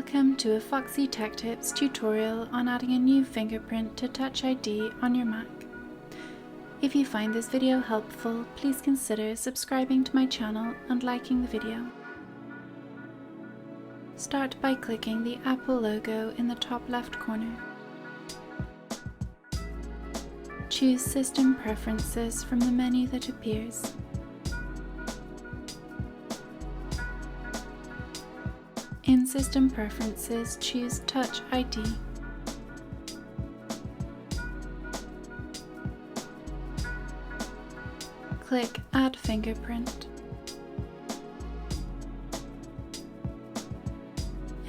Welcome to a Foxy Tech Tips tutorial on adding a new fingerprint to Touch ID on your Mac. If you find this video helpful, please consider subscribing to my channel and liking the video. Start by clicking the Apple logo in the top left corner. Choose System Preferences from the menu that appears. In System Preferences, choose Touch ID. Click Add Fingerprint.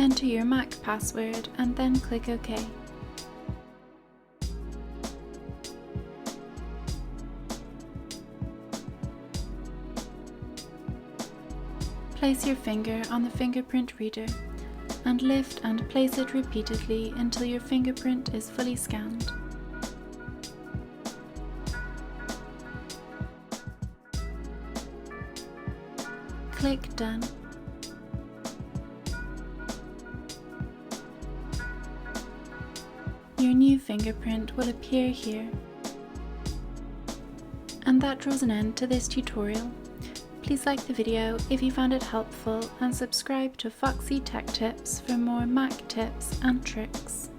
Enter your Mac password and then click OK. Place your finger on the fingerprint reader and lift and place it repeatedly until your fingerprint is fully scanned. Click Done. Your new fingerprint will appear here. And that draws an end to this tutorial. Please like the video if you found it helpful and subscribe to Foxy Tech Tips for more Mac tips and tricks.